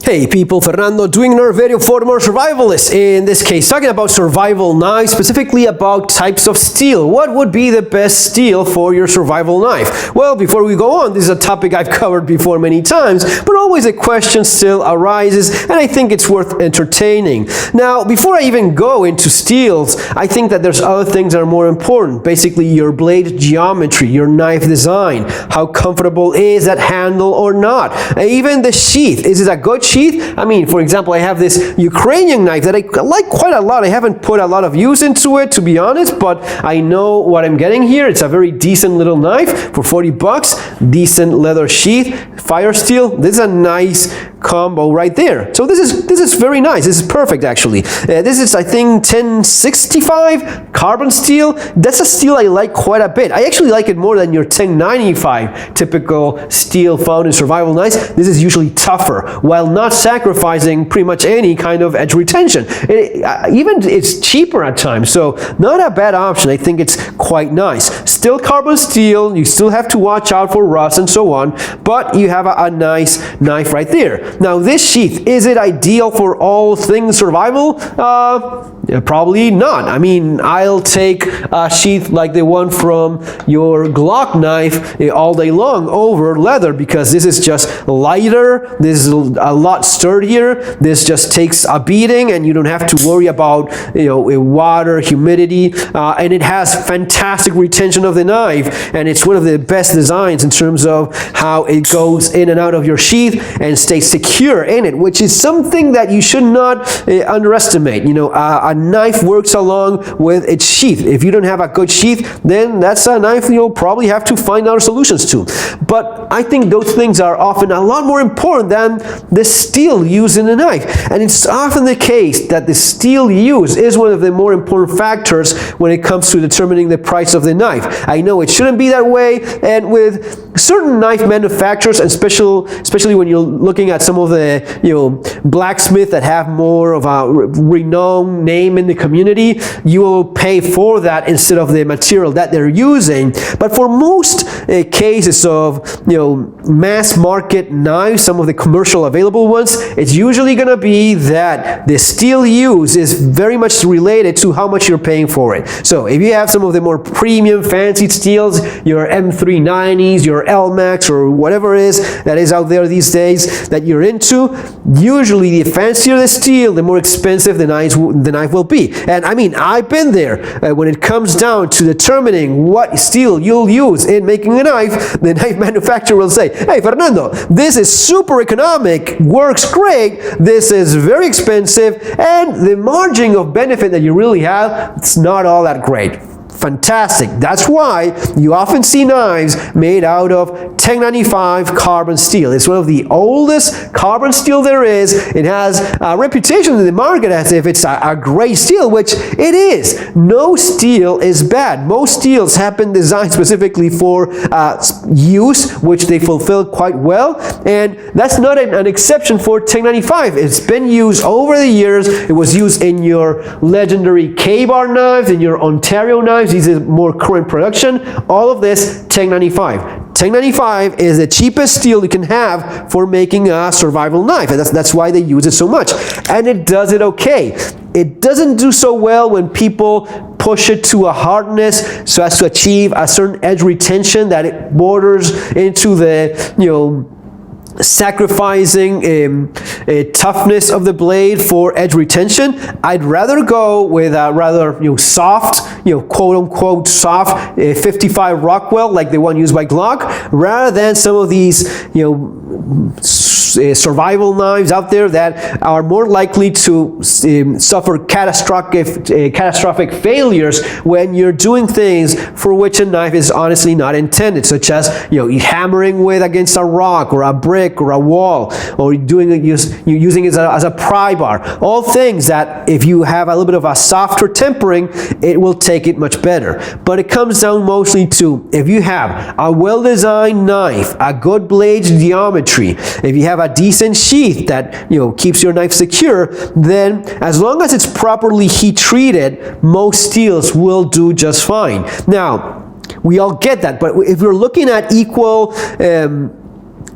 Hey people, Fernando doing another video for more survivalists. In this case, talking about survival knives, specifically about types of steel. What would be the best steel for your survival knife? Well, before we go on, this is a topic I've covered before many times, but always a question still arises, and I think it's worth entertaining. Now, before I even go into steels, I think that there's other things that are more important. Basically, your blade geometry, your knife design, how comfortable is that handle or not? Even the sheath, is it a good sheath? I mean, for example, I have this Ukrainian knife that I like quite a lot. I haven't put a lot of use into it, to be honest, but I know what I'm getting here. It's a very decent little knife for 40 bucks, decent leather sheath, fire steel. This is a nice combo right there. So this is very nice. This is perfect, actually. This is, I think, 1065 carbon steel. That's a steel I like quite a bit. I actually like it more than your 1095 typical steel found in survival knives. This is usually tougher, while not sacrificing pretty much any kind of edge retention. Even it's cheaper at times, so not a bad option. I think it's quite nice. Still carbon steel. You still have to watch out for rust and so on, but you have a nice knife right there. Now, this sheath, is it ideal for all things survival? Probably not. I mean, I'll take a sheath like the one from your Glock knife all day long over leather, because this is just lighter, this is a lot sturdier, this just takes a beating and you don't have to worry about water, humidity, and it has fantastic retention of the knife, and it's one of the best designs in terms of how it goes in and out of your sheath and stays secure in it, which is something that you should not underestimate. A knife works along with its sheath. If you don't have a good sheath, then that's a knife you'll probably have to find other solutions to. But I think those things are often a lot more important than the steel used in the knife. And it's often the case that the steel used is one of the more important factors when it comes to determining the price of the knife. I know it shouldn't be that way, and with certain knife manufacturers, and especially when you're looking at some of the blacksmith that have more of a renowned name in the community, you will pay for that instead of the material that they're using. But for most cases of mass market knives, some of the commercial available ones, it's usually going to be that the steel used is very much related to how much you're paying for it. So if you have some of the more premium fancy steels, your M390s, your LMAX, or whatever it is that is out there these days that you're into, usually the fancier the steel, the more expensive the knife will be. And I mean, I've been there. When it comes down to determining what steel you'll use in making a knife, the knife manufacturer will say, hey Fernando, this is super economic, works great, this is very expensive, and the margin of benefit that you really have, it's not all that great. Fantastic. That's why you often see knives made out of 1095 carbon steel. It's one of the oldest carbon steel there is. It has a reputation in the market as if it's a great steel, which it is. No steel is bad. Most steels have been designed specifically for use, which they fulfill quite well, and that's not an exception for 1095. It's been used over the years. It was used in your legendary K-bar knives, in your Ontario knives. These are more current production. All of this 1095. 1095 is the cheapest steel you can have for making a survival knife, and that's why they use it so much. And it does it okay. It doesn't do so well when people push it to a hardness so as to achieve a certain edge retention that it borders into the sacrificing toughness of the blade for edge retention. I'd rather go with a rather soft, quote-unquote soft 55 Rockwell, like the one used by Glock, rather than some of these survival knives out there that are more likely to suffer catastrophic failures when you're doing things for which a knife is honestly not intended, such as hammering with against a rock or a brick or a wall, or using it as a pry bar. All things that if you have a little bit of a softer tempering, it will take it much better. But it comes down mostly to, if you have a well-designed knife, a good blade geometry, if you have a decent sheath that keeps your knife secure, then as long as it's properly heat treated, most steels will do just fine. Now, we all get that, but if we're looking at equal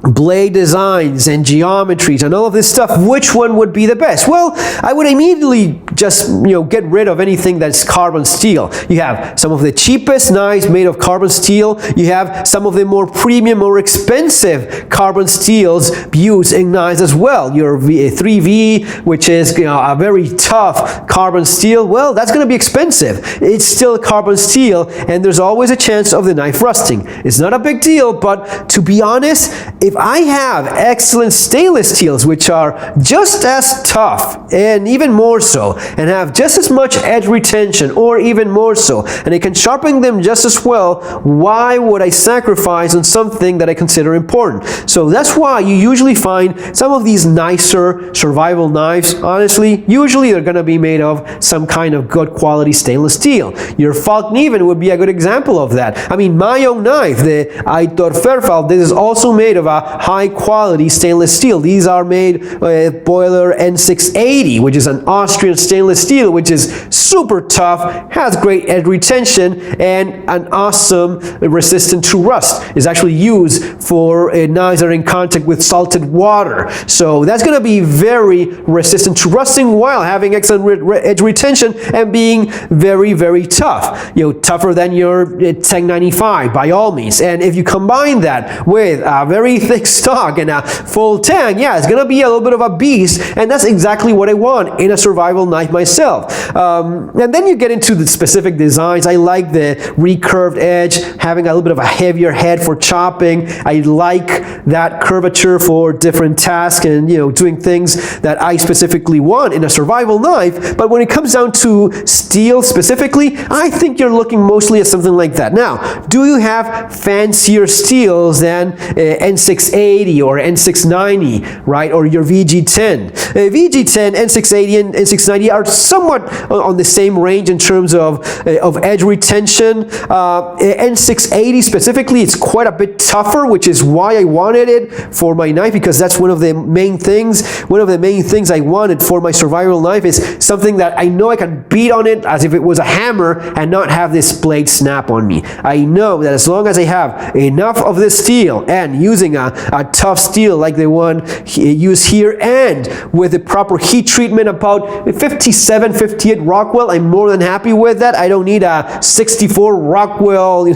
blade designs and geometries and all of this stuff, which one would be the best? Well, I would immediately just get rid of anything that's carbon steel. You have some of the cheapest knives made of carbon steel. You have some of the more premium or expensive carbon steels used in knives as well. Your 3V, which is a very tough carbon steel, well, that's going to be expensive. It's still carbon steel, and there's always a chance of the knife rusting. It's not a big deal, but to be honest, if I have excellent stainless steels, which are just as tough and even more so, and have just as much edge retention or even more so, and I can sharpen them just as well, why would I sacrifice on something that I consider important? So that's why you usually find some of these nicer survival knives, honestly, usually they're going to be made of some kind of good quality stainless steel. Your Falkniven would be a good example of that. I mean, my own knife, the Aitor Verfall, this is also made of a high quality stainless steel. These are made with Boiler N680, which is an Austrian stainless steel, which is super tough, has great edge retention, and an awesome resistant to rust. It's actually used for knives that are in contact with salted water. So that's going to be very resistant to rusting while having excellent edge retention and being very, very tough. Tougher than your 1095 by all means. And if you combine that with a very thick stock and a full tang, yeah, it's gonna be a little bit of a beast, and that's exactly what I want in a survival knife myself. And then you get into the specific designs. I like the recurved edge, having a little bit of a heavier head for chopping. I like that curvature for different tasks and doing things that I specifically want in a survival knife. But when it comes down to steel specifically, I think you're looking mostly at something like that. Now, do you have fancier steels than N680 or N690, right? Or your VG10. VG10, N680, and N690 are somewhat on the same range in terms of edge retention. N680 specifically, it's quite a bit tougher, which is why I wanted it for my knife, because that's one of the main things. One of the main things I wanted for my survival knife is something that I know I can beat on it as if it was a hammer and not have this blade snap on me. I know that as long as I have enough of this steel and using a tough steel like the one used here, and with the proper heat treatment, about 57, 58 Rockwell, I'm more than happy with that. I don't need a 64 Rockwell,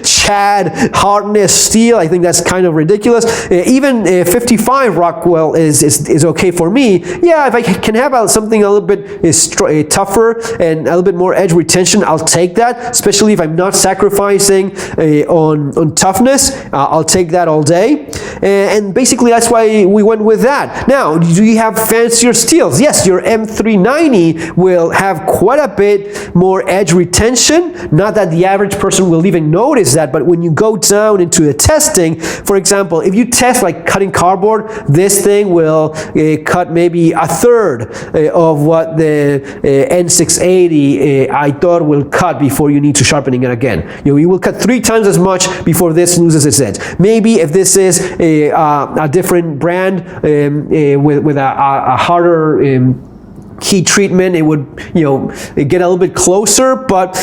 Chad hardness steel. I think that's kind of ridiculous. Even 55 Rockwell is okay for me. Yeah, if I can have something a little bit tougher and a little bit more edge retention, I'll take that, especially if I'm not sacrificing on toughness. I'll take that all day. And basically that's why we went with that. Now, do you have fancier steels? Yes, your M390 will have quite a bit more edge retention. Not that the average person will even notice that, but when you go down into the testing, for example, if you test like cutting cardboard, this thing will cut maybe a third of what the N680 I thought will cut before you need to sharpening it again. You will cut 3 times as much before this loses its edge. Maybe if this is a different brand with a harder heat treatment, it would get a little bit closer, but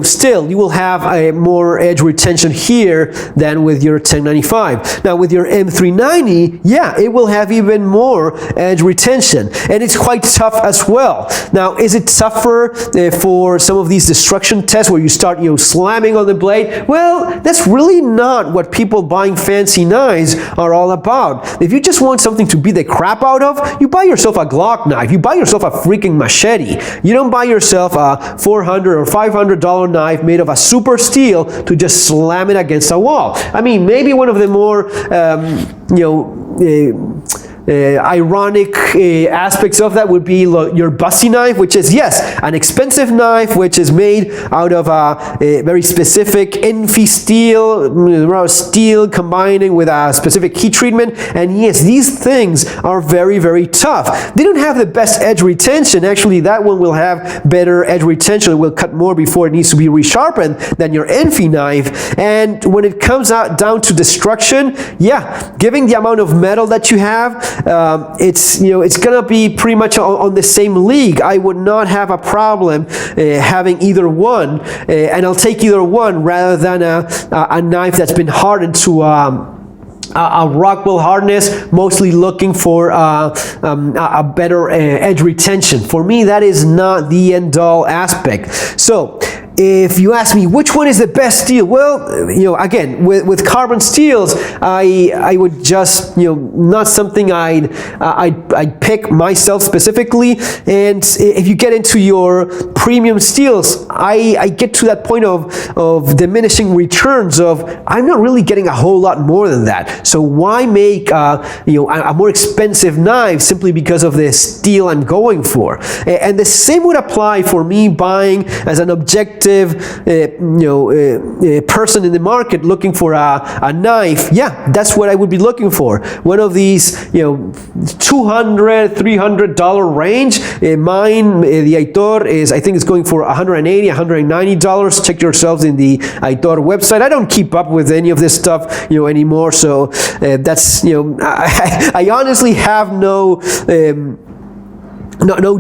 still you will have a more edge retention here than with your 1095. Now with your M390, yeah, it will have even more edge retention, and it's quite tough as well. Now, is it tougher for some of these destruction tests where you start slamming on the blade? Well, that's really not what people buying fancy knives are all about. If you just want something to beat the crap out of, you buy yourself a Glock knife, you buy yourself a freaking machete. You don't buy yourself a $400 or $500 knife made of a super steel to just slam it against a wall. I mean, maybe one of the more ironic aspects of that would be your Bussy knife, which is, yes, an expensive knife which is made out of a very specific Infi steel combining with a specific heat treatment. And yes, these things are very, very tough. They don't have the best edge retention. Actually, that one will have better edge retention. It will cut more before it needs to be resharpened than your Infi knife. And when it comes down to destruction, yeah, given the amount of metal that you have, it's gonna be pretty much on the same league. I would not have a problem having either one, and I'll take either one rather than a knife that's been hardened to a Rockwell hardness, mostly looking for a better edge retention. For me, that is not the end-all aspect. So if you ask me which one is the best steel, well, again, with carbon steels, I would just, not something I'd pick myself specifically. And if you get into your premium steels, I get to that point of diminishing returns of I'm not really getting a whole lot more than that. So why make a more expensive knife simply because of the steel I'm going for? And the same would apply for me buying as an objective person in the market looking for a knife. Yeah, that's what I would be looking for. One of these, $200, $300 range. Mine, the Aitor is, I think it's going for $180, $190. Check yourselves in the Aitor website. I don't keep up with any of this stuff, anymore. So that's, I honestly have no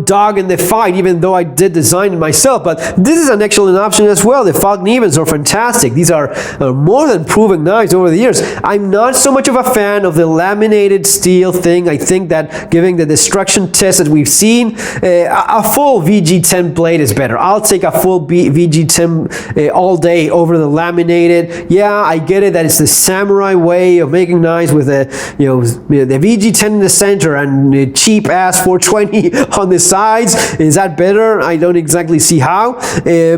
dog in the fight, even though I did design it myself. But this is an excellent option as well. The Falk-Nievens are fantastic. These are more than proven knives over the years. I'm not so much of a fan of the laminated steel thing. I think that given the destruction test that we've seen, a full VG10 blade is better. I'll take a full VG10 all day over the laminated. Yeah, I get it that it's the samurai way of making knives with the VG10 in the center and cheap ass 420 on the sides. Is that better? I don't exactly see how,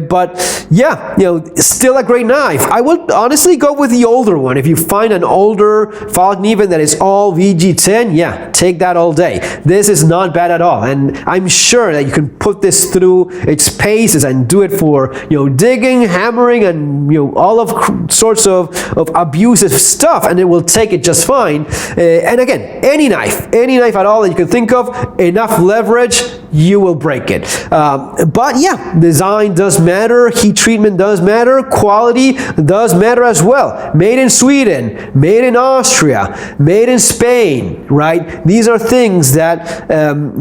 but yeah, still a great knife. I would honestly go with the older one. If you find an older Falk-Nieven that is all VG10, yeah, take that all day. This is not bad at all, and I'm sure that you can put this through its paces and do it for digging, hammering, and all of sorts of abusive stuff, and it will take it just fine. And again, any knife at all that you can think of, enough leverage, you will break it. But yeah, design does matter, heat treatment does matter, quality does matter as well. Made in Sweden, made in Austria, made in Spain, right? These are things that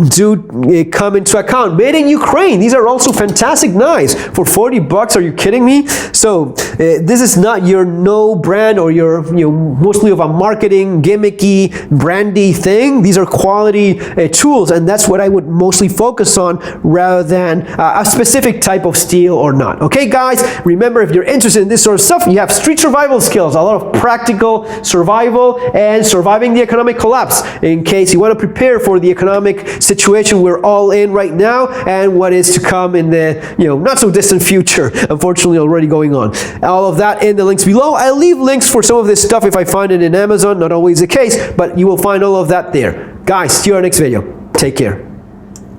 do come into account. Made in Ukraine, these are also fantastic knives for 40 bucks. Are you kidding me? So this is not your no brand or your mostly of a marketing gimmicky brandy thing. These are quality tools, and that's what I would mostly focus on rather than a specific type of steel or not. Okay, guys, remember, if you're interested in this sort of stuff, you have street survival skills, a lot of practical survival and surviving the economic collapse in case you want to prepare for the economic situation we're all in right now and what is to come in the not so distant future, unfortunately already going on. All of that in the links below. I'll leave links for some of this stuff if I find it in Amazon. Not always the case, but you will find all of that there. Guys, see you in our next video. Take care.